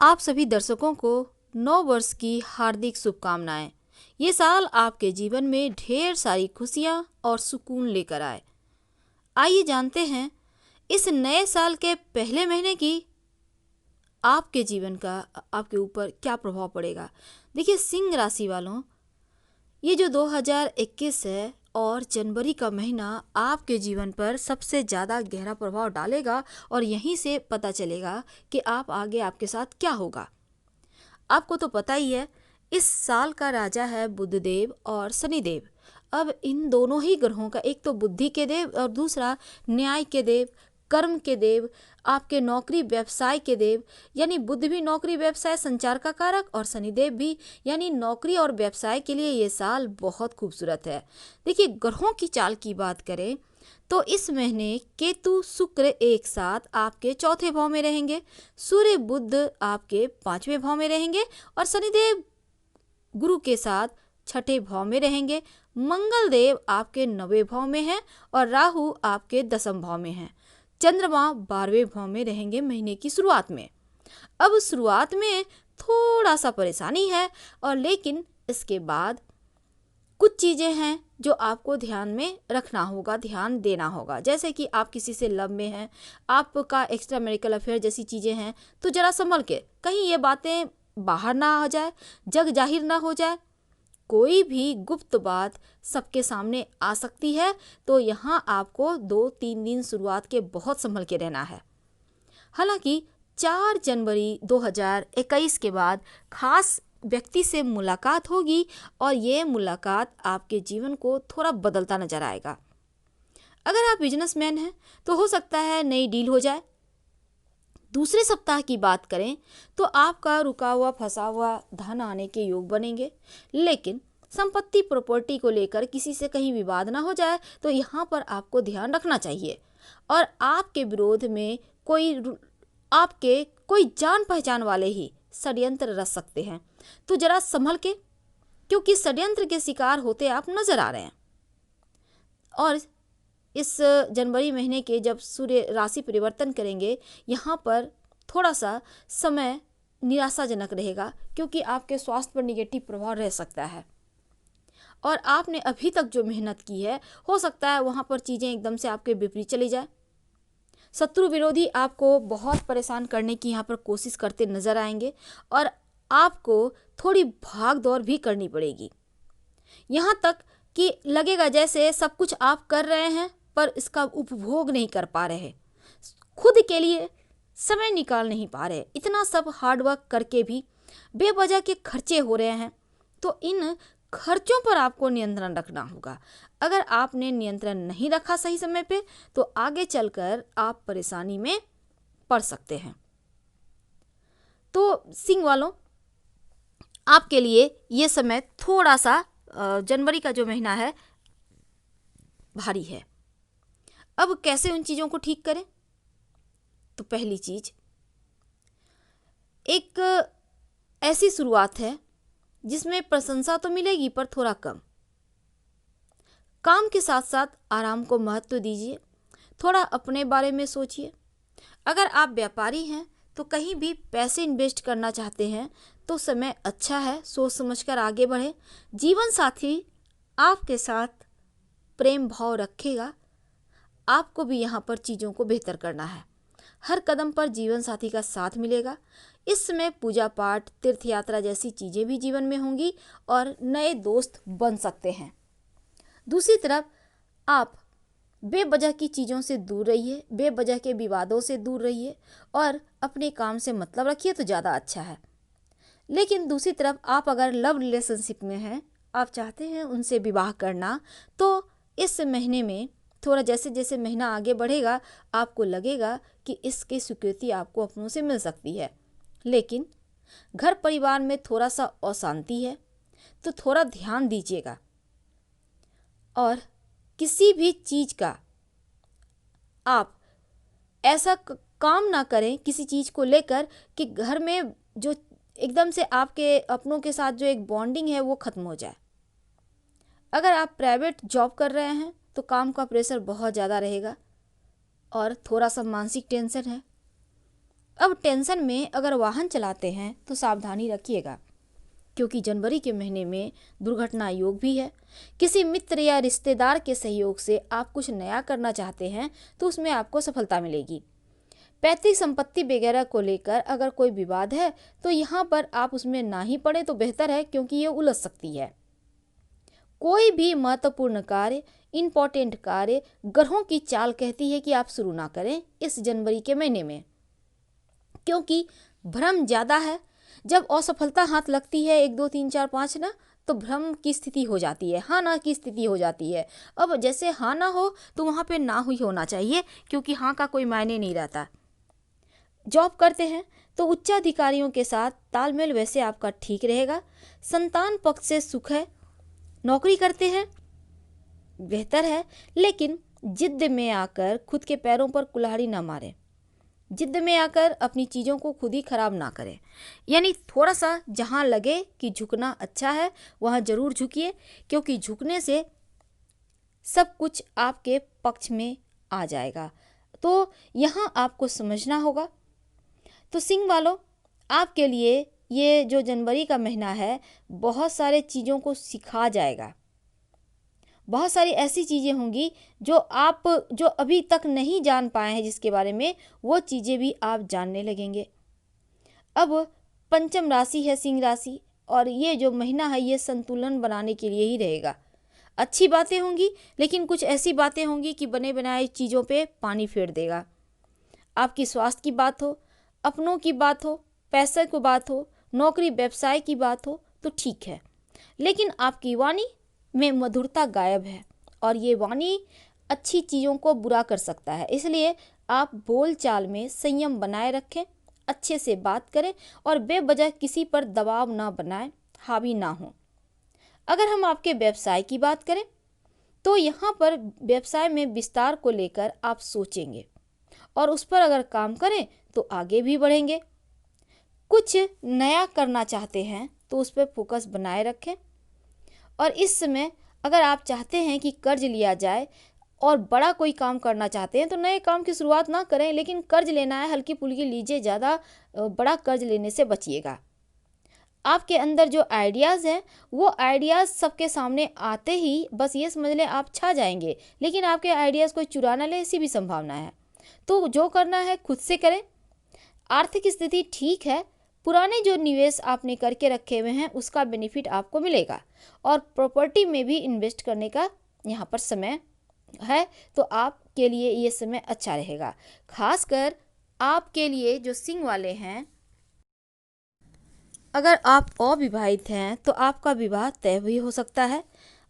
आप सभी दर्शकों को नव वर्ष की हार्दिक शुभकामनाएं। ये साल आपके जीवन में ढेर सारी खुशियां और सुकून लेकर आए। आइए जानते हैं इस नए साल के पहले महीने की आपके जीवन का आपके ऊपर क्या प्रभाव पड़ेगा। देखिए, सिंह राशि वालों, ये जो 2021 है और जनवरी का महीना आपके जीवन पर सबसे ज़्यादा गहरा प्रभाव डालेगा और यहीं से पता चलेगा कि आप आगे आपके साथ क्या होगा। आपको तो पता ही है, इस साल का राजा है बुधदेव और शनिदेव। अब इन दोनों ही ग्रहों का, एक तो बुद्धि के देव और दूसरा न्याय के देव, कर्म के देव, आपके नौकरी व्यवसाय के देव। यानी बुध भी नौकरी व्यवसाय संचार का कारक और शनिदेव भी, यानी नौकरी और व्यवसाय के लिए ये साल बहुत खूबसूरत है। देखिए, ग्रहों की चाल की बात करें तो इस महीने केतु शुक्र एक साथ आपके चौथे भाव में रहेंगे, सूर्य बुध आपके पांचवें भाव में रहेंगे और शनिदेव गुरु के साथ छठे भाव में रहेंगे। मंगल देव आपके नवे भाव में हैं और राहु आपके दसम भाव में हैं। चंद्रमा 12वें भाव में रहेंगे महीने की शुरुआत में। अब शुरुआत में थोड़ा सा परेशानी है और लेकिन इसके बाद कुछ चीज़ें हैं जो आपको ध्यान में रखना होगा, ध्यान देना होगा। जैसे कि आप किसी से लव में हैं, आपका एक्स्ट्रा मैरिटल अफेयर जैसी चीज़ें हैं, तो ज़रा संभल के, कहीं ये बातें बाहर ना आ जाए, जग जाहिर ना हो जाए। कोई भी गुप्त बात सबके सामने आ सकती है, तो यहाँ आपको 2-3 दिन शुरुआत के बहुत संभल के रहना है। हालांकि 4 जनवरी 2021 के बाद खास व्यक्ति से मुलाकात होगी और ये मुलाकात आपके जीवन को थोड़ा बदलता नजर आएगा। अगर आप बिजनेसमैन हैं तो हो सकता है नई डील हो जाए। दूसरे सप्ताह की बात करें तो आपका रुका हुआ फंसा हुआ धन आने के योग बनेंगे, लेकिन संपत्ति प्रॉपर्टी को लेकर किसी से कहीं विवाद ना हो जाए, तो यहाँ पर आपको ध्यान रखना चाहिए। और आपके विरोध में आपके कोई जान पहचान वाले ही षड्यंत्र रच सकते हैं, तो जरा संभल के, क्योंकि षड्यंत्र के शिकार होते आप नजर आ रहे हैं। और इस जनवरी महीने के जब सूर्य राशि परिवर्तन करेंगे, यहाँ पर थोड़ा सा समय निराशाजनक रहेगा, क्योंकि आपके स्वास्थ्य पर निगेटिव प्रभाव रह सकता है। और आपने अभी तक जो मेहनत की है, हो सकता है वहाँ पर चीज़ें एकदम से आपके विपरीत चली जाए। शत्रु विरोधी आपको बहुत परेशान करने की यहाँ पर कोशिश करते नजर आएंगे और आपको थोड़ी भाग दौड़ भी करनी पड़ेगी। यहाँ तक कि लगेगा जैसे सब कुछ आप कर रहे हैं पर इसका उपभोग नहीं कर पा रहे, खुद के लिए समय निकाल नहीं पा रहे। इतना सब हार्डवर्क करके भी बेवजह के खर्चे हो रहे हैं, तो इन खर्चों पर आपको नियंत्रण रखना होगा। अगर आपने नियंत्रण नहीं रखा सही समय पे, तो आगे चलकर आप परेशानी में पड़ सकते हैं। तो सिंह वालों, आपके लिए ये समय थोड़ा सा जनवरी का जो महीना है भारी है। अब कैसे उन चीज़ों को ठीक करें? तो पहली चीज, एक ऐसी शुरुआत है जिसमें प्रशंसा तो मिलेगी पर थोड़ा कम। काम के साथ साथ आराम को महत्व दीजिए, थोड़ा अपने बारे में सोचिए। अगर आप व्यापारी हैं तो कहीं भी पैसे इन्वेस्ट करना चाहते हैं तो समय अच्छा है, सोच समझकर आगे बढ़ें। जीवन साथी आपके साथ प्रेम भाव रखेगा, आपको भी यहाँ पर चीज़ों को बेहतर करना है। हर कदम पर जीवन साथी का साथ मिलेगा। इस समय पूजा पाठ, तीर्थ यात्रा जैसी चीज़ें भी जीवन में होंगी और नए दोस्त बन सकते हैं। दूसरी तरफ आप बेवजह की चीज़ों से दूर रहिए, बेवजह के विवादों से दूर रहिए और अपने काम से मतलब रखिए तो ज़्यादा अच्छा है। लेकिन दूसरी तरफ आप अगर लव रिलेशनशिप में हैं, आप चाहते हैं उनसे विवाह करना, तो इस महीने में थोड़ा जैसे जैसे महीना आगे बढ़ेगा आपको लगेगा कि इसकी स्वीकृति आपको अपनों से मिल सकती है। लेकिन घर परिवार में थोड़ा सा अशांति है, तो थोड़ा ध्यान दीजिएगा। और किसी भी चीज़ का आप ऐसा काम ना करें किसी चीज़ को लेकर कि घर में जो एकदम से आपके अपनों के साथ जो एक बॉन्डिंग है वो ख़त्म हो जाए। अगर आप प्राइवेट जॉब कर रहे हैं तो काम का प्रेशर बहुत ज़्यादा रहेगा और थोड़ा सा मानसिक टेंशन है। अब टेंशन में अगर वाहन चलाते हैं तो सावधानी रखिएगा, क्योंकि जनवरी के महीने में दुर्घटना योग भी है। किसी मित्र या रिश्तेदार के सहयोग से आप कुछ नया करना चाहते हैं तो उसमें आपको सफलता मिलेगी। पैतृक संपत्ति वगैरह को लेकर अगर कोई विवाद है तो यहाँ पर आप उसमें ना ही पड़े तो बेहतर है, क्योंकि ये उलझ सकती है। कोई भी महत्वपूर्ण कार्य, इंपॉर्टेंट कार्य ग्रहों की चाल कहती है कि आप शुरू ना करें इस जनवरी के महीने में, क्योंकि भ्रम ज़्यादा है। जब असफलता हाथ लगती है 1 2 3 4 5 ना, तो भ्रम की स्थिति हो जाती है, हाँ ना की स्थिति हो जाती है। अब जैसे हाँ ना हो तो वहाँ पे ना ही होना चाहिए, क्योंकि हाँ का कोई मायने नहीं रहता। जॉब करते हैं तो उच्चाधिकारियों के साथ तालमेल वैसे आपका ठीक रहेगा। संतान पक्ष से सुख है। नौकरी करते हैं बेहतर है, लेकिन जिद्द में आकर खुद के पैरों पर कुल्हाड़ी ना मारें। जिद्द में आकर अपनी चीज़ों को खुद ही खराब ना करें। यानी थोड़ा सा जहाँ लगे कि झुकना अच्छा है वहाँ ज़रूर झुकिए, क्योंकि झुकने से सब कुछ आपके पक्ष में आ जाएगा। तो यहाँ आपको समझना होगा। तो सिंह वालों, आपके लिए ये जो जनवरी का महीना है बहुत सारे चीज़ों को सिखा जाएगा। बहुत सारी ऐसी चीज़ें होंगी जो आप जो अभी तक नहीं जान पाए हैं जिसके बारे में, वो चीज़ें भी आप जानने लगेंगे। अब पंचम राशि है सिंह राशि, और ये जो महीना है ये संतुलन बनाने के लिए ही रहेगा। अच्छी बातें होंगी, लेकिन कुछ ऐसी बातें होंगी कि बने बनाए चीज़ों पे पानी फेर देगा। आपकी स्वास्थ्य की बात हो, अपनों की बात हो, पैसे की बात हो, नौकरी व्यवसाय की बात हो तो ठीक है, लेकिन आपकी वाणी में मधुरता गायब है और ये वाणी अच्छी चीज़ों को बुरा कर सकता है। इसलिए आप बोलचाल में संयम बनाए रखें, अच्छे से बात करें और बेवजह किसी पर दबाव ना बनाएं, हावी ना हो। अगर हम आपके व्यवसाय की बात करें तो यहाँ पर व्यवसाय में विस्तार को लेकर आप सोचेंगे और उस पर अगर काम करें तो आगे भी बढ़ेंगे। कुछ नया करना चाहते हैं तो उस पर फोकस बनाए रखें। और इस समय अगर आप चाहते हैं कि कर्ज लिया जाए और बड़ा कोई काम करना चाहते हैं तो नए काम की शुरुआत ना करें, लेकिन कर्ज लेना है हल्की फुल्की लीजिए, ज़्यादा बड़ा कर्ज लेने से बचिएगा। आपके अंदर जो आइडियाज़ हैं वो आइडियाज़ सबके सामने आते ही बस ये समझ लें आप छा जाएंगे, लेकिन आपके आइडियाज़ कोई चुरा ना ले ऐसी भी संभावना है। तो जो करना है खुद से करें। आर्थिक स्थिति ठीक है, पुराने जो निवेश आपने करके रखे हुए हैं उसका बेनिफिट आपको मिलेगा और प्रॉपर्टी में भी इन्वेस्ट करने का यहाँ पर समय है, तो आपके लिए ये समय अच्छा रहेगा। खासकर आपके लिए जो सिंह वाले हैं, अगर आप अविवाहित हैं तो आपका विवाह तय भी हो सकता है।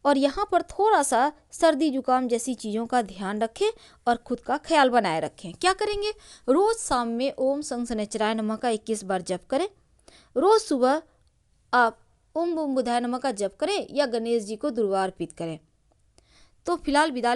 और यहाँ पर थोड़ा सा सर्दी जुकाम जैसी चीज़ों का ध्यान रखें और खुद का ख्याल बनाए रखें। क्या करेंगे? रोज़ शाम में ओम शं शनैश्चराय नमः का 21 बार जप करें। रोज़ सुबह आप ओम बम बुधाय नमः का जप करें या गणेश जी को दुर्वा अर्पित करें। तो फिलहाल विदा